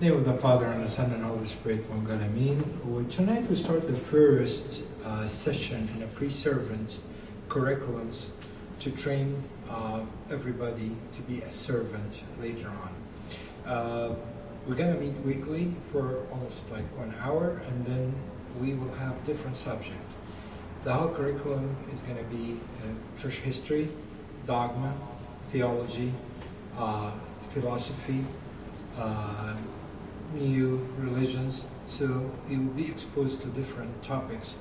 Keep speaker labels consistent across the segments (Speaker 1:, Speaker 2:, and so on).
Speaker 1: Name of the Father, and the Son, and Holy Spirit, one God, Amen. Well, tonight we start the first session in a pre-servant curriculums to train everybody to be a servant later on. We're going to meet weekly for almost like 1 hour, and then we will have different subjects. The whole curriculum is going to be church history, dogma, theology, philosophy, new religions, so you will be exposed to different topics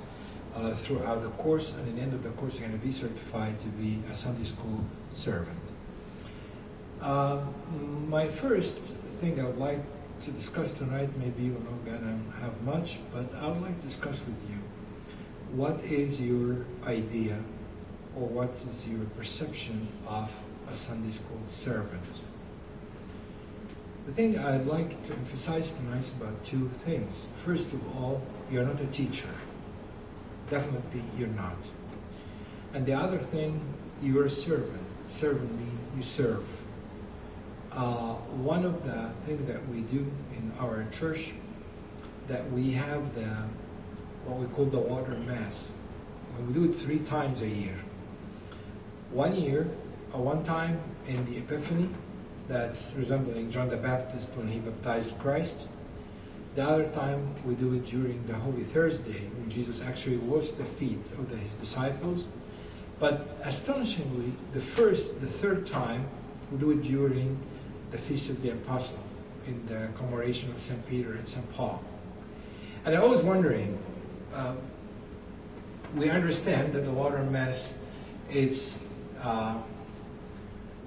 Speaker 1: throughout the course, and at the end of the course you're going to be certified to be a Sunday school servant. My first thing I would like to discuss tonight, maybe we're not going to have much, but I would like to discuss with you, what is your idea or what is your perception of a Sunday school servant? The thing I'd like to emphasize tonight is about two things. First of all, you're not a teacher. Definitely you're not. And the other thing, you're a servant. Servant means you serve. One of the things that we do in our church, that we have what we call the water mass. And we do it 3 times a year. One time in the Epiphany, that's resembling John the Baptist when he baptized Christ. The other time we do it during the Holy Thursday, when Jesus actually washed the feet of his disciples. But astonishingly, the third time, we do it during the Feast of the Apostle, in the commemoration of St. Peter and St. Paul. And I was wondering, we understand that the water mass, it's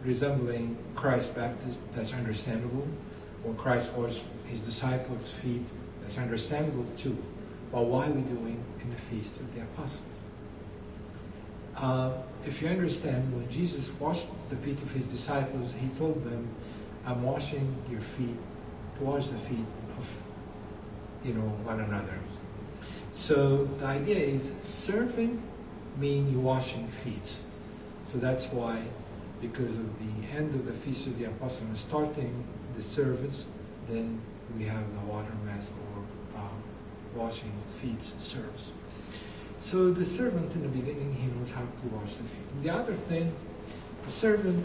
Speaker 1: resembling Christ's baptism, that's understandable. When Christ washed his disciples' feet, that's understandable too. But why are we doing in the Feast of the Apostles? If you understand, when Jesus washed the feet of his disciples, he told them, I'm washing your feet to wash the feet of one another. So the idea is serving means you're washing feet. So that's why, because of the end of the Feast of the Apostles and starting the service, then we have the water mass or washing feet service. So the servant in the beginning, he knows how to wash the feet. And the other thing, the servant,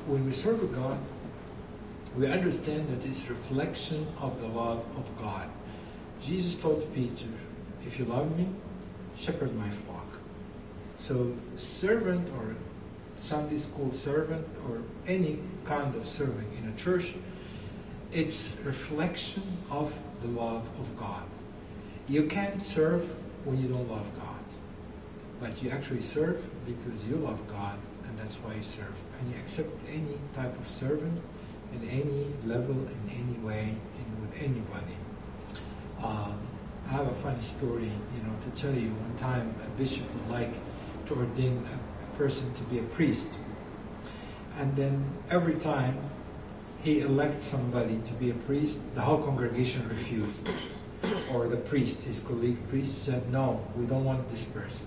Speaker 1: when we serve God, we understand that it's reflection of the love of God. Jesus told Peter, if you love me, shepherd my flock. So servant or Sunday school servant or any kind of serving in a church, it's reflection of the love of God. You can't serve when you don't love God, but you actually serve because you love God, and that's why you serve. And you accept any type of servant in any level, in any way, and with anybody. I have a funny story, to tell you. One time, a bishop would like to ordain a person to be a priest, and then every time he elects somebody to be a priest, the whole congregation refused, or the priest, his colleague priest, said, no, we don't want this person.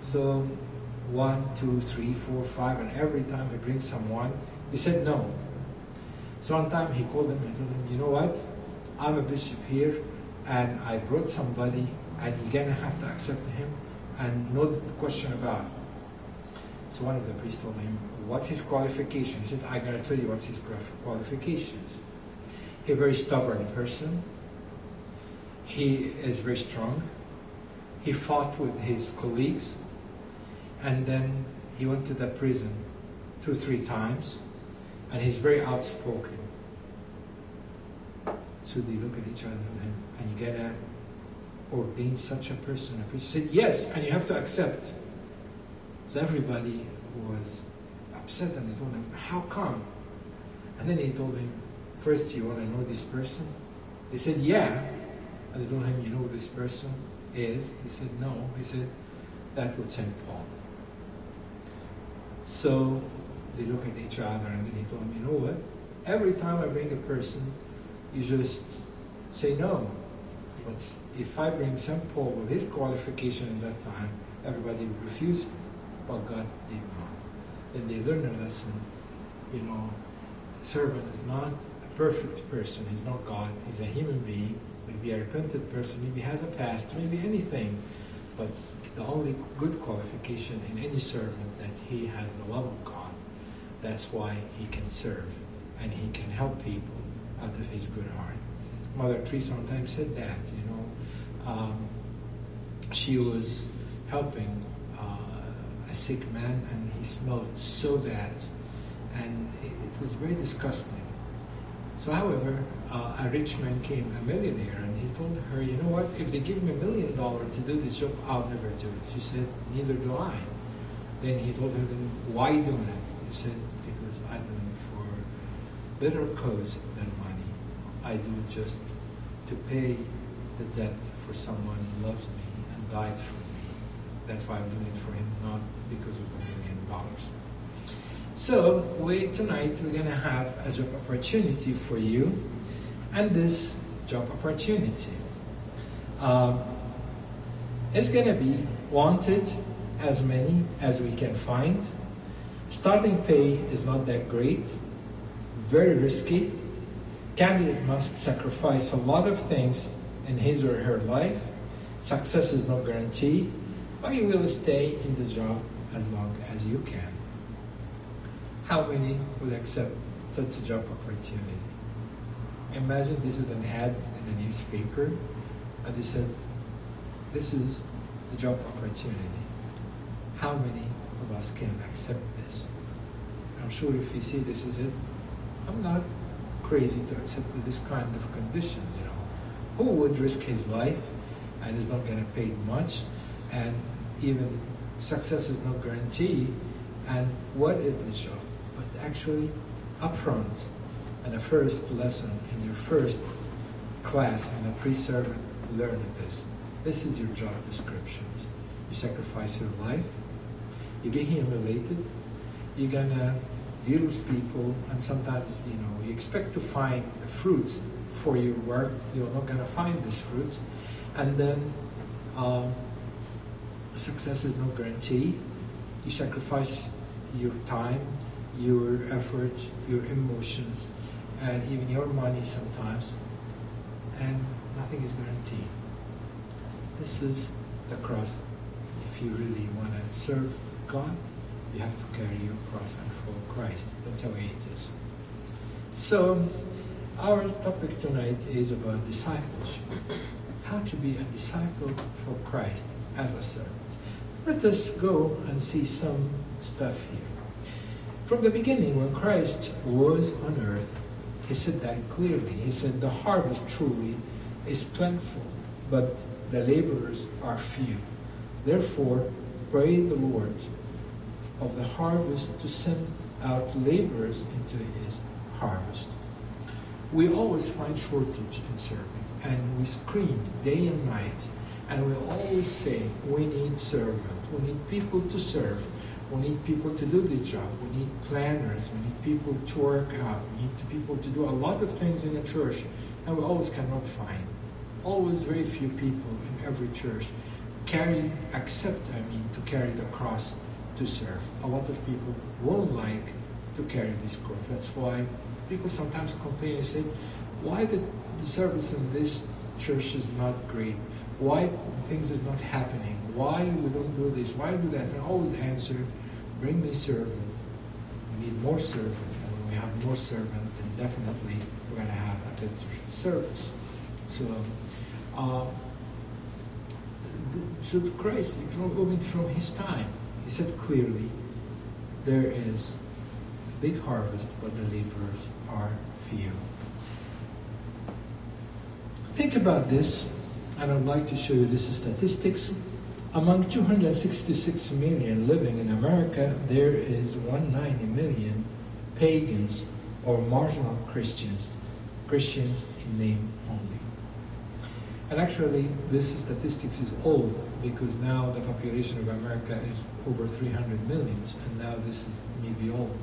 Speaker 1: So 1, 2, 3, 4, 5, and every time he brings someone, he said no. So one time he called him and told him, you know what, I'm a bishop here, and I brought somebody, and you're gonna have to accept him, and no question about it. So one of the priests told him, what's his qualification? He said, I'm going to tell you what's his qualifications. He's a very stubborn person. He is very strong. He fought with his colleagues. And then he went to the prison 2 or 3 times. And he's very outspoken. So they look at each other and him, and you gotta ordain such a person. The priest said, yes, and you have to accept. So everybody was upset, and they told him, how come? And then he told him, first, you want to know this person? They said, yeah. And they told him, you know who this person is? He said, no. He said, that was St. Paul. So they look at each other, and then he told him, you know what? Every time I bring a person, you just say no. But if I bring St. Paul with his qualification at that time, everybody would refuse him. But God did not. Then they learned a lesson, servant is not a perfect person. He's not God. He's a human being, maybe a repentant person, maybe has a past, maybe anything. But the only good qualification in any servant that he has the love of God. That's why he can serve and he can help people out of his good heart. Mother Teresa sometimes said that, she was helping a sick man and he smelled so bad and it was very disgusting. So however, a rich man came, a millionaire, and he told her, you know what, if they give me $1 million to do this job, I'll never do it. She said, neither do I. Then he told her, then why are you doing it? She said, because I do it for better cause than money. I do it just to pay the debt for someone who loves me and died for me. That's why I'm doing it for him, not because of the $1 million. So tonight we're going to have a job opportunity for you, and this job opportunity is going to be wanted as many as we can find. Starting pay is not that great, very risky. Candidate must sacrifice a lot of things in his or her life. Success is no guarantee, but you will stay in the job as long as you can. How many will accept such a job opportunity? Imagine this is an ad in a newspaper, and they said, this is the job opportunity. How many of us can accept this? I'm sure if you see this is it, I'm not crazy to accept this kind of conditions, Who would risk his life and is not going to pay much, and even success is no guarantee, and what is this job? But actually, upfront, and the first lesson in your first class in a pre-servant, learn this. This is your job descriptions. You sacrifice your life, you get humiliated, you're gonna deal with people, and sometimes, you expect to find the fruits for your work. You're not gonna find these fruits. And then success is no guarantee. You sacrifice your time, your effort, your emotions, and even your money sometimes, and nothing is guaranteed. This is the cross. If you really want to serve God, you have to carry your cross and follow Christ. That's the way it is. So, our topic tonight is about discipleship. How to be a disciple for Christ as a servant. Let us go and see some stuff here. From the beginning, when Christ was on earth, he said that clearly. He said, the harvest truly is plentiful, but the laborers are few. Therefore, pray the Lord of the harvest to send out laborers into his harvest. We always find shortage in serving, and we scream day and night, and we always say, we need servants, we need people to serve. We need people to do the job. We need planners. We need people to work out. We need people to do a lot of things in the church, and we always cannot find. Always very few people in every church to carry the cross to serve. A lot of people won't like to carry this cross. That's why people sometimes complain and say, why the service in this church is not great? Why things is not happening? Why we don't do this? Why do that? And I always answer, bring me servant. We need more servant. And when we have more servant, then definitely we're going to have a better service. So Christ, moving from his time, he said clearly, there is a big harvest, but the laborers are few. Think about this, and I'd like to show you this statistics. Among 266 million living in America, there is 190 million pagans or marginal Christians in name only. And actually, this statistics is old, because now the population of America is over 300 million, and now this is maybe old.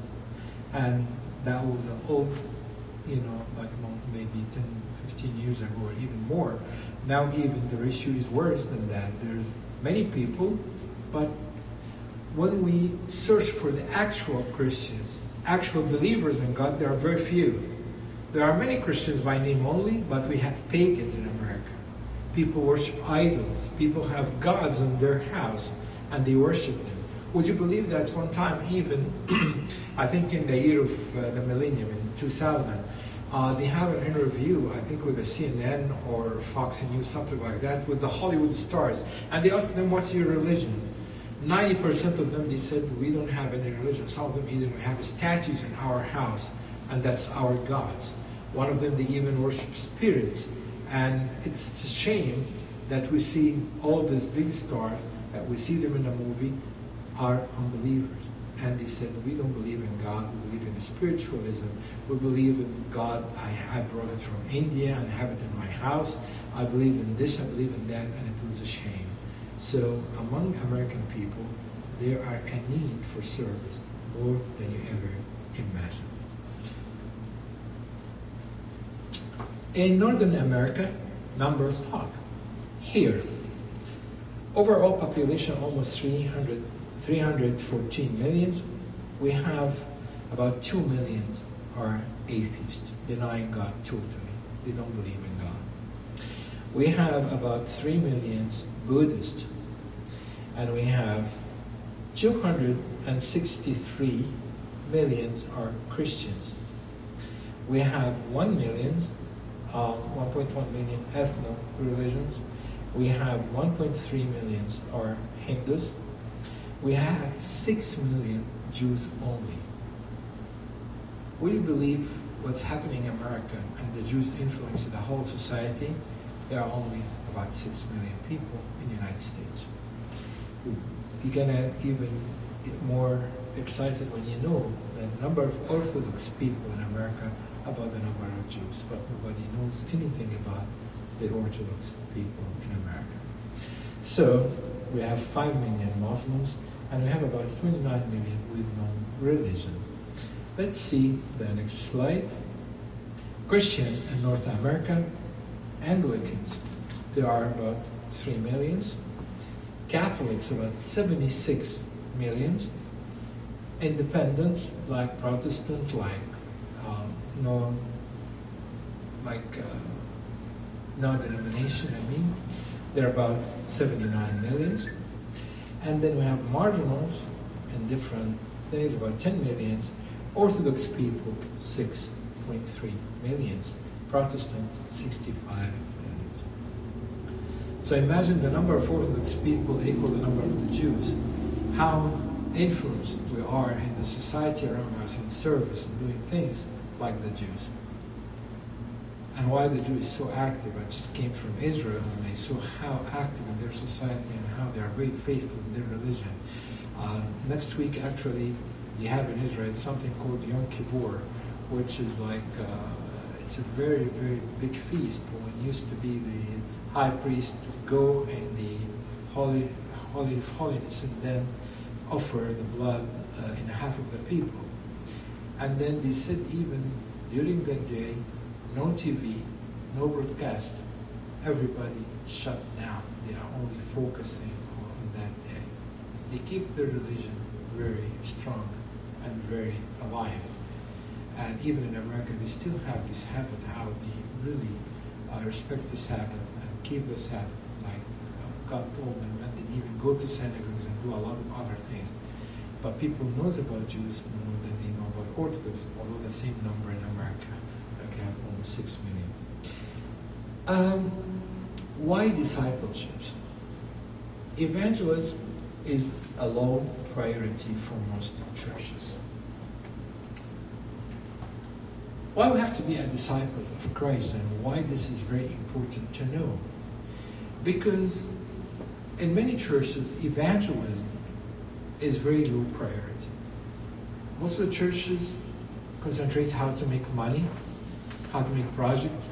Speaker 1: And that was an old, like maybe 10, 15 years ago, or even more. Now even the ratio is worse than that. There's many people, but when we search for the actual Christians, actual believers in God, there are very few. There are many Christians by name only, but we have pagans in America. People worship idols. People have gods in their house, and they worship them. Would you believe that one time, even, I think in the year of the millennium, in 2000, they have an interview, I think with the CNN or Fox News, something like that, with the Hollywood stars. And they asked them, what's your religion? 90% of them, they said, we don't have any religion. Some of them even have statues in our house, and that's our gods. One of them, they even worship spirits. And it's a shame that we see all these big stars, that we see them in a movie, are unbelievers. And they said, we don't believe in God, we believe in spiritualism, we believe in God, I brought it from India and have it in my house, I believe in this, I believe in that, and it was a shame. So among American people, there are a need for service more than you ever imagine. In Northern America, numbers talk. Here, overall population almost 314 million. We have about 2 million are atheists, denying God totally. They don't believe in God. We have about 3 million Buddhists, and we have 263 million are Christians. We have 1.1 million ethno religions. We have 1.3 million are Hindus. We have 6 million Jews only. We believe what's happening in America and the Jews influence the whole society. There are only about 6 million people in the United States. You're gonna even get more excited when you know the number of Orthodox people in America about the number of Jews, but nobody knows anything about the Orthodox people in America. So we have 5 million Muslims, and we have about 29 million with no religion. Let's see the next slide. Christian in North America, Anglicans, there are about 3 million. Catholics, about 76 million. Independents, like Protestant, like no denomination, they're about 79 million. And then we have marginals and different things, about 10 million. Orthodox people, 6.3 million. Protestant, 65 million. So imagine the number of Orthodox people equal the number of the Jews. How influenced we are in the society around us in service and doing things like the Jews. And why the Jew is so active. I just came from Israel, and I saw how active in their society and how they are very faithful in their religion. Next week, actually, you have in Israel something called Yom Kippur, which is like, it's a very, very big feast. When it used to be the high priest would go in the Holy of Holies and then offer the blood in half of the people. And then they said even during the day, no TV, no broadcast, everybody shut down. They are only focusing on that day. They keep their religion very strong and very alive. And even in America, they still have this habit, how they really respect the Sabbath and keep the Sabbath like God told them, and they even go to synagogues and do a lot of other things. But people knows about Jews more than they know about Orthodox, although the same number in America, like have almost 6 million. Why discipleships? Evangelism is a low priority for most churches. Why we have to be a disciple of Christ and why this is very important to know? Because in many churches, evangelism is very low priority. Most of the churches concentrate how to make money, how to make projects,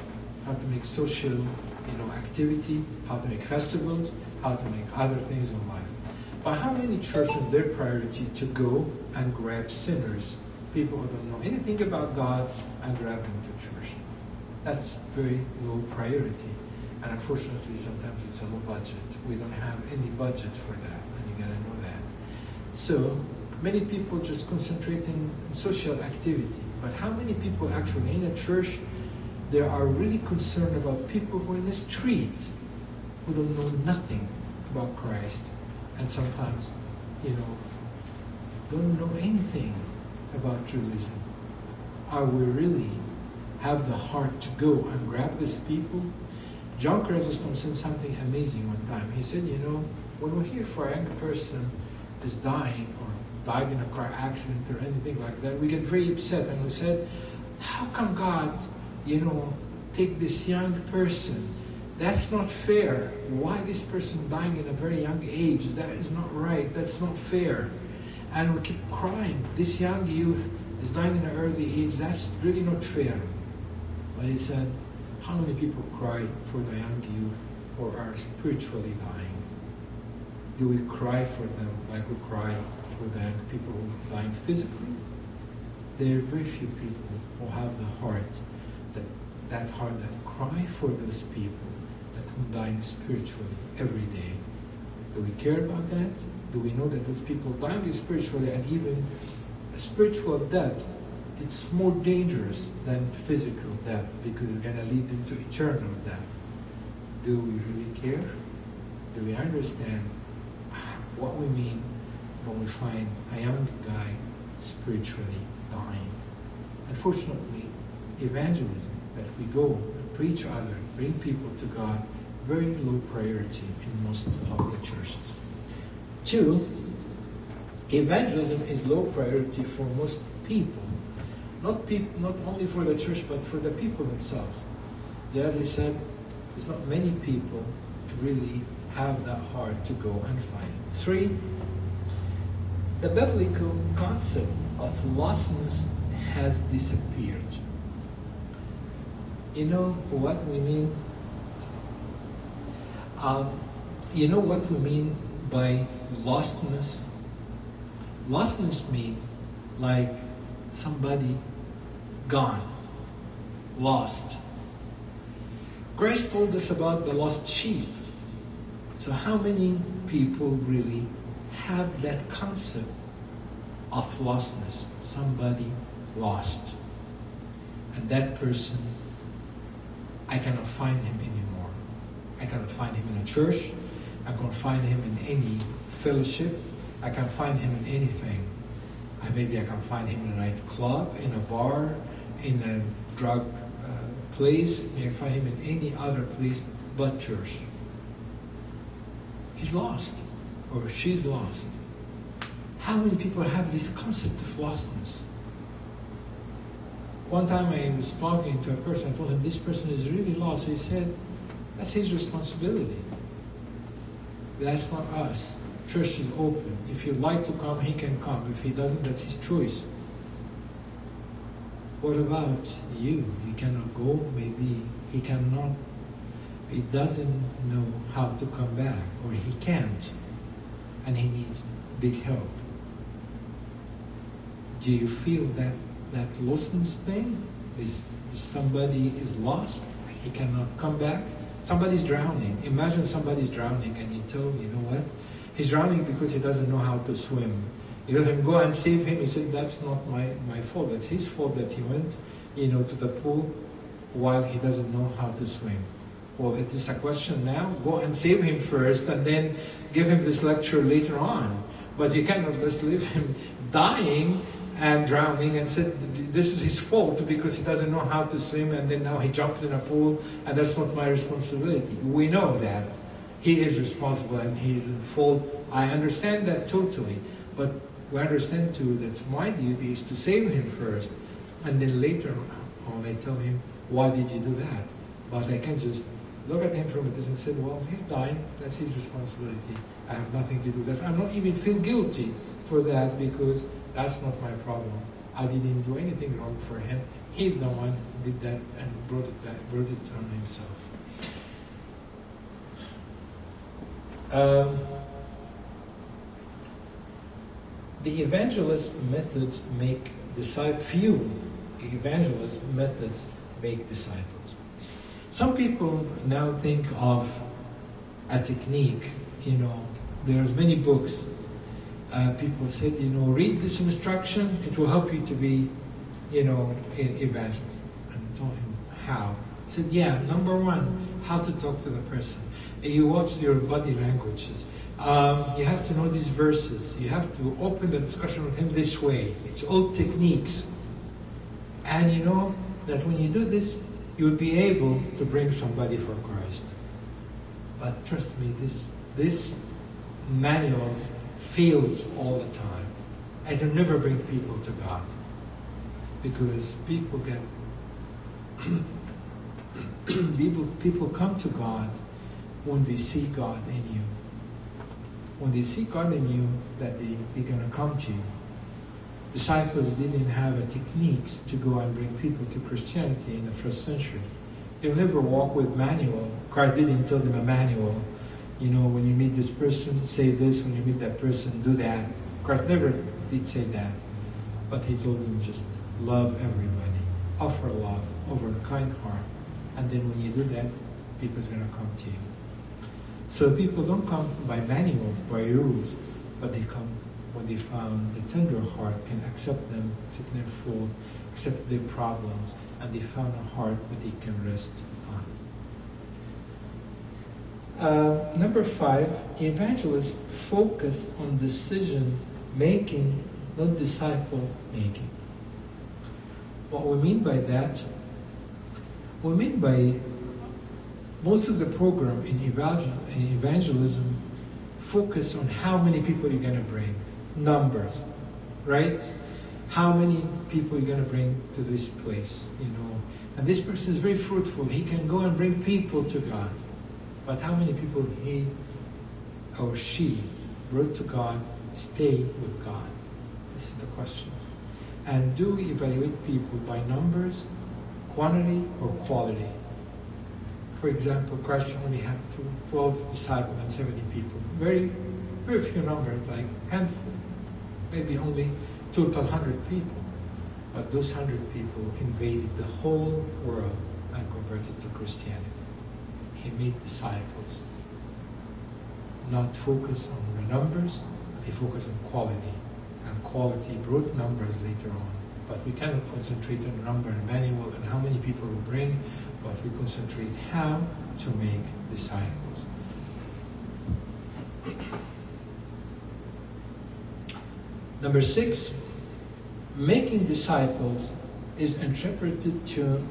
Speaker 1: how to make social activity, how to make festivals, how to make other things in life. But how many churches their priority to go and grab sinners, people who don't know anything about God, and grab them to church? That's very low priority. And unfortunately, sometimes it's a low budget. We don't have any budget for that, and you gotta know that. So many people just concentrating on social activity. But how many people actually in a church they are really concerned about people who are in the street, who don't know nothing about Christ, and sometimes, don't know anything about religion. Are we really have the heart to go and grab these people? John Chrysostom said something amazing one time. He said, when we hear for a young person is dying or died in a car accident or anything like that, we get very upset, and we said, how come God, take this young person? That's not fair. Why this person dying in a very young age? That is not right. That's not fair. And we keep crying. This young youth is dying in an early age. That's really not fair. But he said, how many people cry for the young youth who are spiritually dying? Do we cry for them like we cry for the young people who are dying physically? There are very few people who have the heart, that heart that cry for those people that are dying spiritually every day. Do we care about that? Do we know that those people dying spiritually, and even a spiritual death, it's more dangerous than physical death because it's going to lead them to eternal death? Do we really care? Do we understand what we mean when we find a young guy spiritually dying? Unfortunately, evangelism, that we go and preach others, bring people to God, very low priority in most of the churches. 2, evangelism is low priority for most people. Not only for the church, but for the people themselves. As I said, there's not many people really have that heart to go and find. 3, the biblical concept of lostness has disappeared. You know what we mean? You know what we mean by lostness? Lostness means like somebody gone, lost. Christ told us about the lost sheep. So how many people really have that concept of lostness? Somebody lost. And that person, I cannot find him anymore. I cannot find him in a church. I can't find him in any fellowship. I can't find him in anything. Maybe I can find him in a nightclub, in a bar, in a drug place. Maybe I can find him in any other place but church. He's lost, or she's lost. How many people have this concept of lostness? One time I was talking to a person, I told him, this person is really lost. He said, that's his responsibility. That's not us. Church is open. If you'd like to come, he can come. If he doesn't, that's his choice. What about you? You cannot go. Maybe he cannot. He doesn't know how to come back, or he can't, and he needs big help. Do you feel that lostness thing? Is somebody is lost, he cannot come back? Somebody's drowning. Imagine somebody's drowning and you tell him, you know what? He's drowning because he doesn't know how to swim. You let him go and save him. He said, that's not my fault. That's his fault that he went, to the pool while he doesn't know how to swim. Well, it is a question now. Go and save him first and then give him this lecture later on. But you cannot just leave him dying and drowning and said this is his fault because he doesn't know how to swim, and then now he jumped in a pool and that's not my responsibility. We know that he is responsible and he is in fault. I understand that totally, but we understand too that my duty is to save him first, and then later on I tell him, why did you do that? But I can't just look at him from a distance and say, well, he's dying, that's his responsibility. I have nothing to do with that. I don't even feel guilty for that because that's not my problem. I didn't do anything wrong for him. He's the one who did that and brought it on himself. The evangelist methods make disciples. Few evangelist methods make disciples. Some people now think of a technique. There's many books. People said, read this instruction, it will help you to be, an evangelist. And I told him, how? said, yeah, number one, how to talk to the person. And you watch your body languages. You have to know these verses. You have to open the discussion with him this way. It's all techniques. And you know that when you do this, you will be able to bring somebody for Christ. But trust me, this manuals failed all the time. And they'll never bring people to God. Because people get people come to God when they see God in you. When they see God in you, that they're going to come to you. Disciples didn't have a technique to go and bring people to Christianity in the first century. They'll never walk with manual. Christ didn't tell them a manual. You know, when you meet this person, say this. When you meet that person, do that. Christ never did say that. But he told them just love everybody. Offer love over a kind heart. And then when you do that, people's going to come to you. So people don't come by manuals, by rules, but they come when they found the tender heart can accept them, accept their fault, accept their problems, and they found a heart that they can rest on. Number 5, evangelists focus on decision making, not disciple making. What we mean by that, we mean by most of the program in evangelism focus on how many people you're going to bring. Numbers, right? How many people you're going to bring to this place, you know. And this person is very fruitful. He can go and bring people to God. But how many people he or she brought to God stay with God? This is the question. And do we evaluate people by numbers, quantity, or quality? For example, Christ only had 12 disciples and 70 people. Very, very few numbers, like handful. Maybe only total 100 people. But those 100 people invaded the whole world and converted to Christianity. He made disciples. Not focus on the numbers, but he focused on quality. And quality brought numbers later on. But we cannot concentrate on the number and manual and how many people we bring, but we concentrate how to make disciples. Number 6, making disciples is interpreted to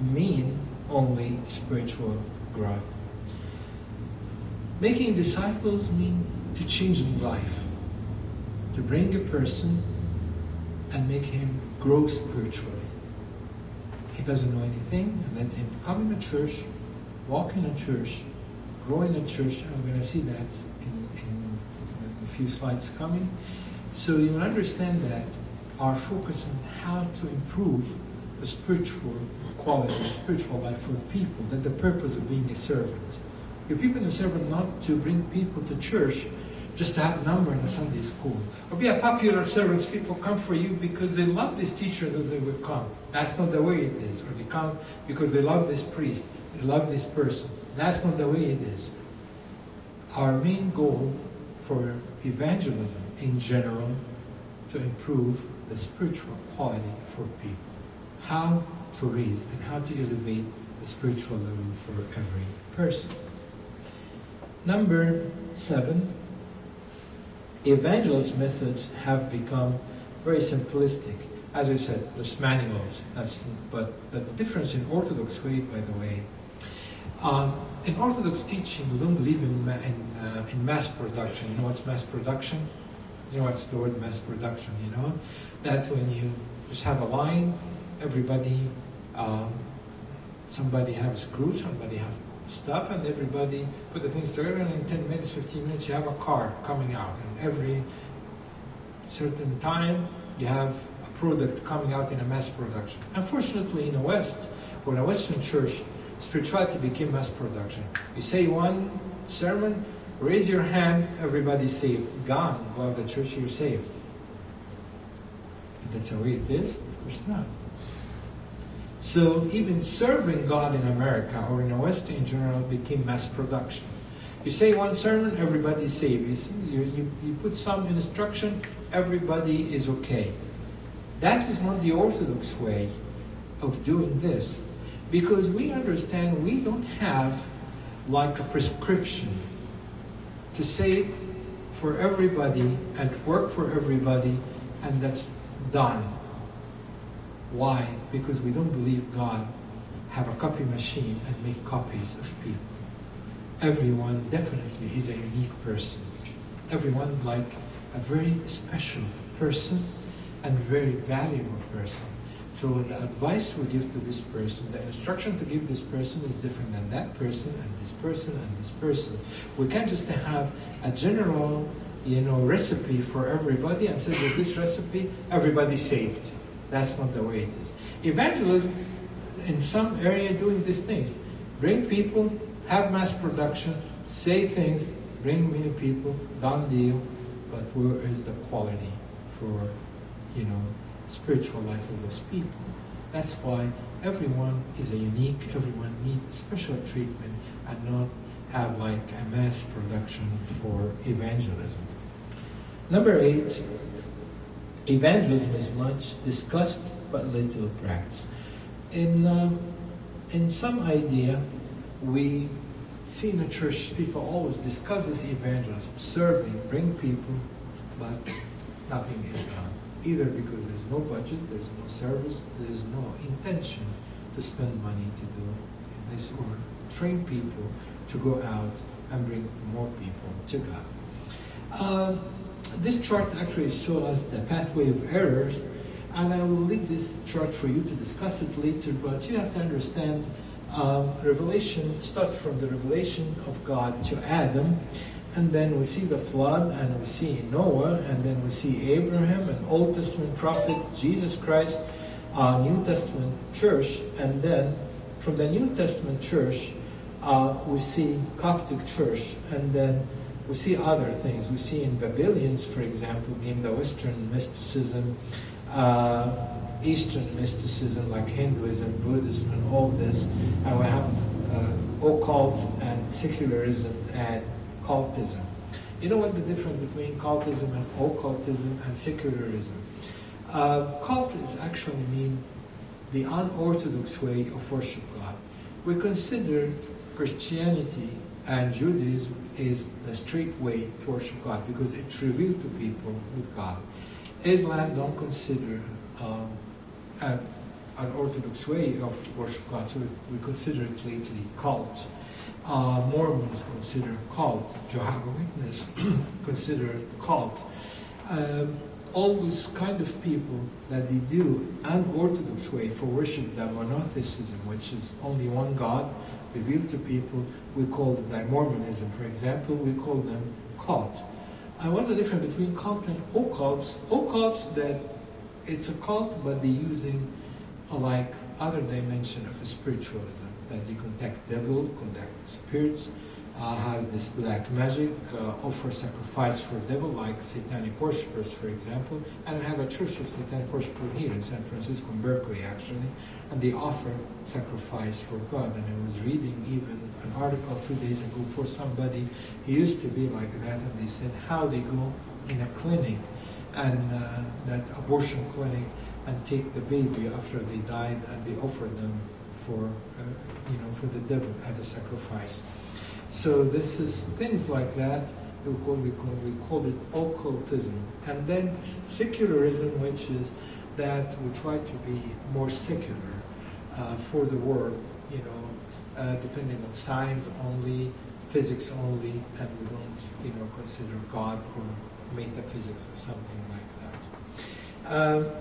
Speaker 1: mean only spiritual growth. Making disciples mean to change life, to bring a person and make him grow spiritually. He doesn't know anything, and let him come in a church, walk in a church, grow in a church, and we're going to see that in a few slides coming. So you understand that our focus on how to improve the spiritual quality, the spiritual life for people, that the purpose of being a servant. You're people in a servant not to bring people to church just to have a number in a Sunday school. Or be a popular servant, people come for you because they love this teacher that they will come. That's not the way it is. Or they come because they love this priest, they love this person. That's not the way it is. Our main goal for evangelism in general to improve the spiritual quality for people. How to raise and how to elevate the spiritual level for every person. Number 7, evangelist methods have become very simplistic. As I said, there's manuals. But the difference in Orthodox way, by the way, in Orthodox teaching, we don't believe in mass production. You know what's mass production? You know what's the word mass production, you know? That when you just have a line, everybody, somebody have screws, somebody have stuff, and everybody put the things together, and in 10 minutes, 15 minutes, you have a car coming out. And every certain time, you have a product coming out in a mass production. Unfortunately, in the West, or in a Western church, spirituality became mass production. You say one sermon, raise your hand, everybody's saved. Gone, go out of the church, you're saved. That's the way it is? Of course not. So even serving God in America or in the West in general became mass production. You say one sermon, everybody's saved. You put some instruction, everybody is okay. That is not the Orthodox way of doing this. Because we understand we don't have like a prescription to say it for everybody and work for everybody, and that's done. Why? Because we don't believe God have a copy machine and make copies of people. Everyone definitely is a unique person. Everyone like a very special person and very valuable person. So the advice we give to this person, the instruction to give this person is different than that person and this person and this person. We can't just have a general, recipe for everybody and say with this recipe, everybody's saved. That's not the way it is. Evangelism, in some area, doing these things. Bring people, have mass production, say things, bring many people, done deal, but where is the quality for, spiritual life of those people? That's why everyone is a unique, everyone needs special treatment and not have like a mass production for evangelism. Number 8, evangelism is much discussed but little practiced. In some idea, we see in the church people always discuss this evangelism, serving, bring people, but nothing is done. Either because there's no budget, there's no service, there's no intention to spend money to do this or train people to go out and bring more people to God. This chart actually shows us the pathway of errors, and I will leave this chart for you to discuss it later, but you have to understand Revelation starts from the revelation of God to Adam, and then we see the flood, and we see Noah, and then we see Abraham, an Old Testament prophet, Jesus Christ, New Testament church, and then from the New Testament church, we see Coptic church, and then we see other things. We see in Babylonians, for example, in the Western mysticism, Eastern mysticism like Hinduism, Buddhism, and all this, and we have occult and secularism and cultism. You know what the difference between cultism and occultism and secularism? Cult is actually mean the unorthodox way of worship God. We consider Christianity and Judaism is the straight way to worship God because it's revealed to people with God. Islam don't consider an orthodox way of worship God, so we consider it lately cult. Mormons consider cult. Jehovah's Witnesses consider cult. All these kind of people that they do unorthodox way for worship, the monotheism, which is only one God revealed to people, we call it like Mormonism, for example, we call them cult. And what's the difference between cult and occults? Occults, that it's a cult, but they're using like other dimension of spiritualism, that you contact devil, contact spirits, have this black magic, offer sacrifice for devil, like satanic worshippers, for example. And we have a church of satanic worshippers here in San Francisco, in Berkeley, actually, and they offer sacrifice for God. And I was reading even an article 2 days ago for somebody who used to be like that, and they said how they go in a clinic, and that abortion clinic, and take the baby after they died, and they offer them for for the devil as a sacrifice. So this is things like that. We call it occultism. And then secularism, which is that we try to be more secular for the world, depending on science only, physics only, and we don't consider God or metaphysics or something like that.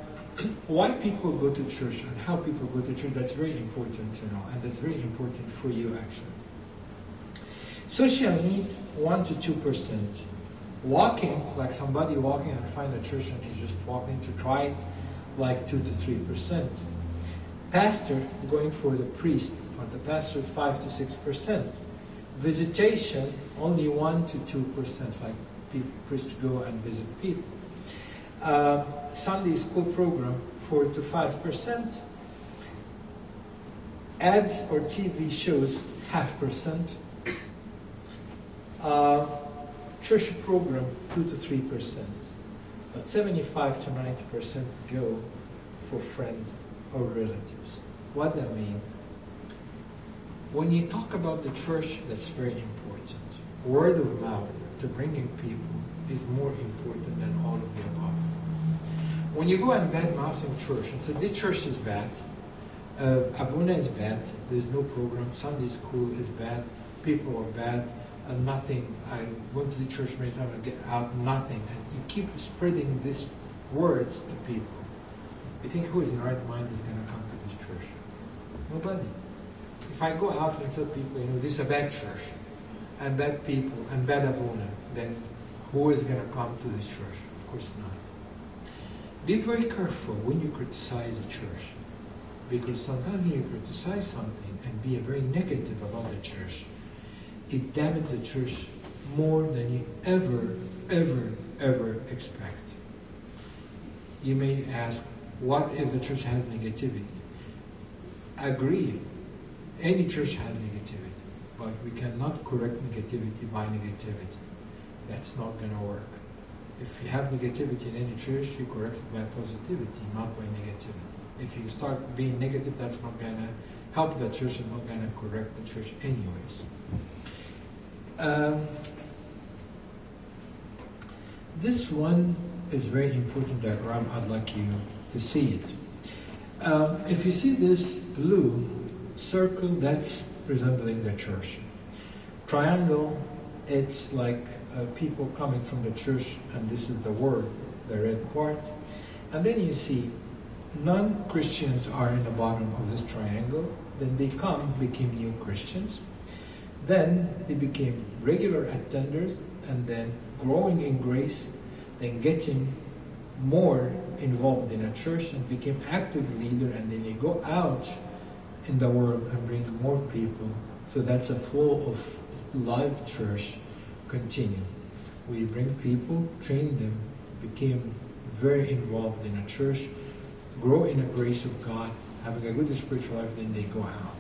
Speaker 1: Why people go to church and how people go to church, that's very important to know, and that's very important for you actually. Social need, 1 to 2%. Walking, like somebody walking and find a church and he's just walking to try it, like 2 to 3%. Pastor going for the priest or the pastor, 5 to 6%. Visitation, only 1 to 2%, like priests go and visit people. Sunday school program, 4 to 5%. Ads or TV shows, 0.5%. Church program, 2 to 3%. But 75 to 90% go for friends or relatives. What that means? When you talk about the church, that's very important. Word of mouth to bringing people is more important than all of the above. When you go and bad mouth in church and say, this church is bad, Abuna is bad, there's no program, Sunday school is bad, people are bad, nothing, I went to the church many times, I get out, nothing. And you keep spreading these words to people. You think who is in the right mind is going to come to this church? Nobody. If I go out and tell people, this is a bad church, and bad people, and bad Abuna, then who is going to come to this church? Of course not. Be very careful when you criticize a church, because sometimes when you criticize something and be very negative about the church, it damages the church more than you ever expect. You may ask, what if the church has negativity? Agree, any church has negativity, but we cannot correct negativity by negativity. That's not going to work. If you have negativity in any church, you correct it by positivity, not by negativity. If you start being negative, that's not going to help the church and not going to correct the church anyways. This one is very important diagram. I'd like you to see it. If you see this blue circle, that's resembling the church. Triangle, it's like people coming from the church, and this is the word, the red part. And then you see non-Christians are in the bottom of this triangle. Then they became new Christians. Then they became regular attenders, and then growing in grace, then getting more involved in a church and became active leader, and then they go out in the world and bring more people. So that's a flow of live church continue. We bring people, train them, became very involved in a church, grow in the grace of God, having a good spiritual life, then they go out.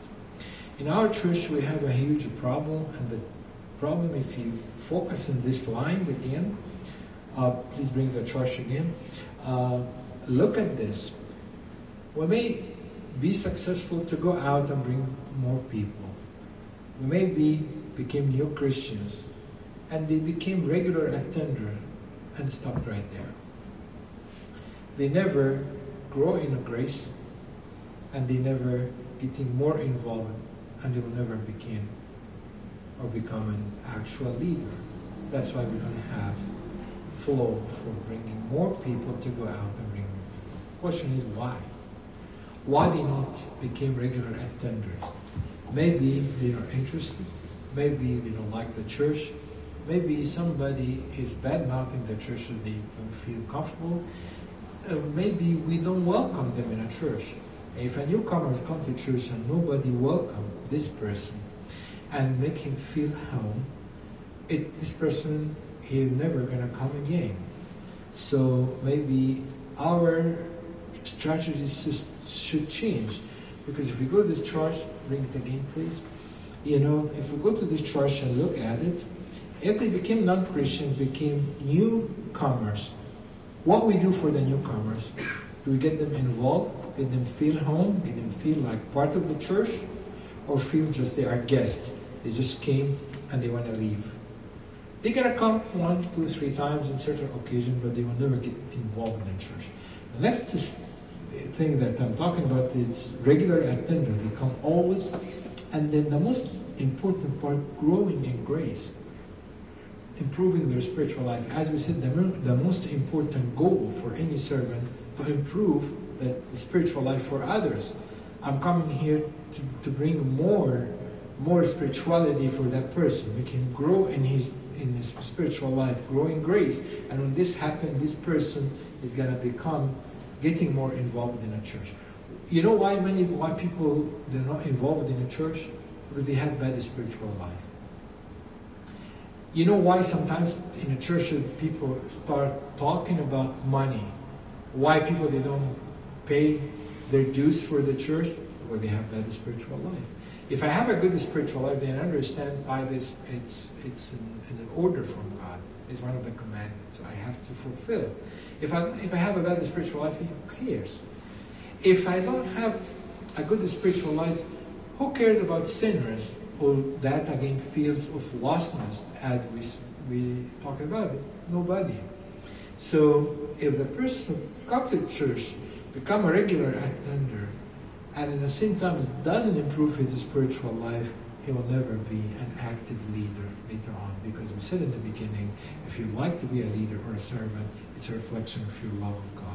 Speaker 1: In our church, we have a huge problem, and the problem, if you focus on these lines again, please bring the church again. Look at this. We may be successful to go out and bring more people. We may became new Christians, and they became regular attender and stopped right there. They never grow in a grace, and they never getting more involved, and they will never become an actual leader. That's why we don't have flow for bringing more people to go out and bring more people. The question is why? Why they not became regular attenders? Maybe they are interested. Maybe they don't like the church. Maybe somebody is bad-mouthing the church so they don't feel comfortable. Maybe we don't welcome them in a church. If a newcomer comes to church and nobody welcomes this person and make him feel home, this person is never going to come again. So maybe our strategies should change. Because if we go to this church, bring it again please. If we go to this church and look at it, if they became non-Christians, became newcomers, what we do for the newcomers? Do we get them involved? Get them feel home? Get them feel like part of the church? Or feel just they are guests? They just came and they want to leave. They're going to come 1, 2, 3 times in certain occasions, but they will never get involved in the church. The next thing that I'm talking about is regular attender. They come always. And then the most important part, growing in grace. Improving their spiritual life. As we said, the most important goal for any servant to improve the spiritual life for others. I'm coming here to bring more spirituality for that person. We can grow in his spiritual life, grow in grace. And when this happens, this person is going to become getting more involved in a church. You know why people they're not involved in a church? Because they have bad spiritual life. You know why sometimes in a church people start talking about money? Why people they don't pay their dues for the church? Well, they have bad spiritual life. If I have a good spiritual life, then I understand by this it's an order from God. It's one of the commandments I have to fulfill. If I have a bad spiritual life, who cares? If I don't have a good spiritual life, Who cares about sinners or that again feels of lostness as we talk about it? Nobody. So if the person comes to church, become a regular attender, and in the same time doesn't improve his spiritual life, he will never be an active leader later on. Because we said in the beginning, if you like to be a leader or a servant, it's a reflection of your love of God.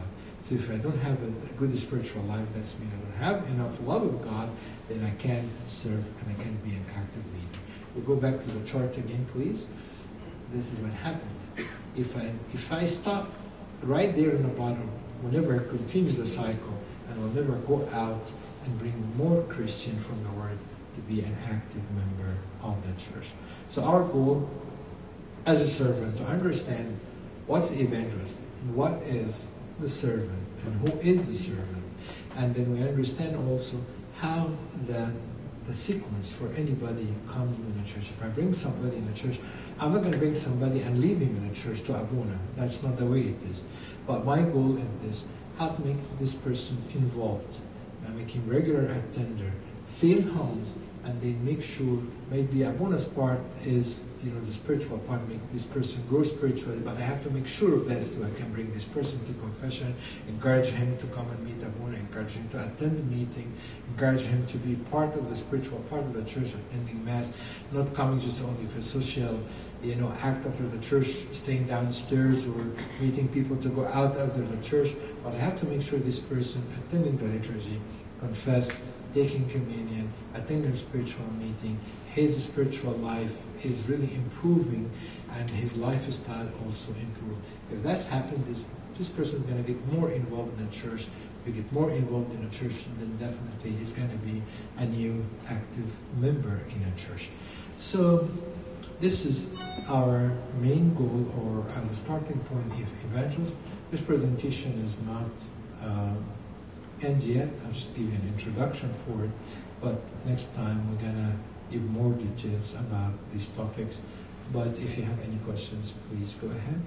Speaker 1: So if I don't have a good spiritual life, that's means I don't have enough love of God, then I can't serve and I can't be an active leader. We'll go back to the chart again, please. This is what happened. If I stop right there in the bottom, whenever I continue the cycle, and will never go out and bring more Christian from the Word to be an active member of the church. So our goal as a servant to understand what's the evangelist, what is the servant, and who is the servant. And then we understand also how the sequence for anybody come in the church. If I bring somebody in the church, I'm not going to bring somebody and leave him in the church to Abuna. That's not the way it is. But my goal in this, how to make this person involved, and make him regular attender, feel homes, and then make sure maybe Abuna's part is, the spiritual part, make this person grow spiritually, but I have to make sure of that too. I can bring this person to confession, encourage him to come and meet Abuna, encourage him to attend the meeting, encourage him to be part of the spiritual part of the church, attending Mass, not coming just only for social, act after the church, staying downstairs or meeting people to go out after the church, but I have to make sure this person attending the liturgy, confess, taking communion, attending a spiritual meeting, his spiritual life is really improving and his lifestyle also improve. If that's happened, this person is going to get more involved in the church. If he get more involved in the church, then definitely he's going to be a new active member in a church. So this is our main goal, or as a starting point, if evangelist. This presentation is not end yet. I'll just give you an introduction for it, but next time we're gonna give more details about these topics. But if you have any questions, please go ahead.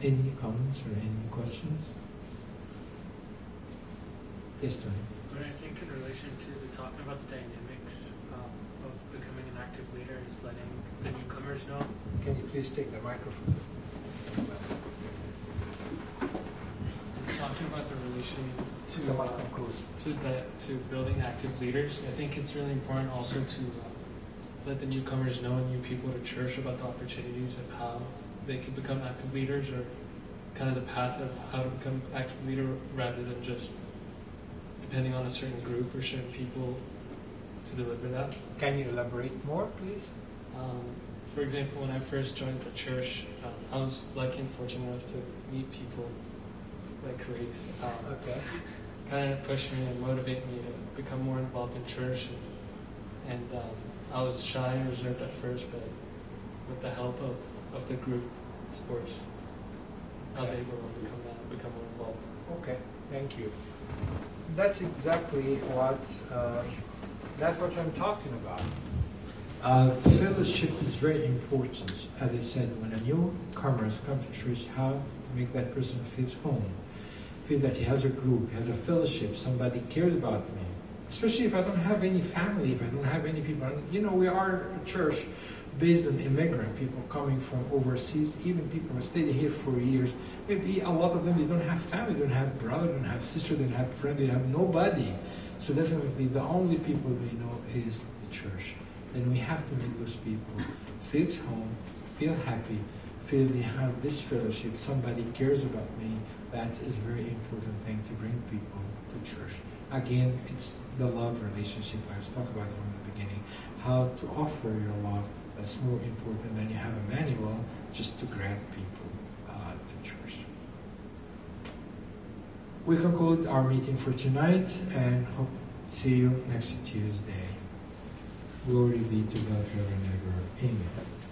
Speaker 1: Any comments or any questions? Yes, Tony.
Speaker 2: But I think in relation to talking about the dynamics of becoming an active leader is letting the newcomers know.
Speaker 1: Can you please take the microphone?
Speaker 2: Talking about the relation
Speaker 1: to
Speaker 2: to building active leaders, I think it's really important also to let the newcomers know and new people to church about the opportunities of how they can become active leaders, or kind of the path of how to become active leader, rather than just depending on a certain group or certain people to deliver that.
Speaker 1: Can you elaborate more, please?
Speaker 2: For example, when I first joined the church, I was lucky and fortunate enough to meet people like Grace.
Speaker 1: Okay.
Speaker 2: Kind of pushed me and motivated me to become more involved in church. And I was shy and reserved at first, but with the help of the group, of course, I was able to become more involved.
Speaker 1: Okay, thank you. That's exactly what I'm talking about. Fellowship is very important. As I said, when a newcomer comes to church, how to make that person feel home, feel that he has a group, he has a fellowship, somebody cares about me. Especially if I don't have any family, if I don't have any people. We are a church based on immigrant people coming from overseas, even people who stayed here for years. Maybe a lot of them, they don't have family, they don't have brother, they don't have sister, they don't have friend, they have nobody. So definitely the only people they know is the church. And we have to make those people feel home, feel happy, feel they have this fellowship, somebody cares about me. That is a very important thing to bring people to church. Again, it's the love relationship I was talking about from the beginning. How to offer your love, that's more important than you have a manual just to grab people to church. We conclude our meeting for tonight and hope to see you next Tuesday. Glory be to God forever and ever. Amen.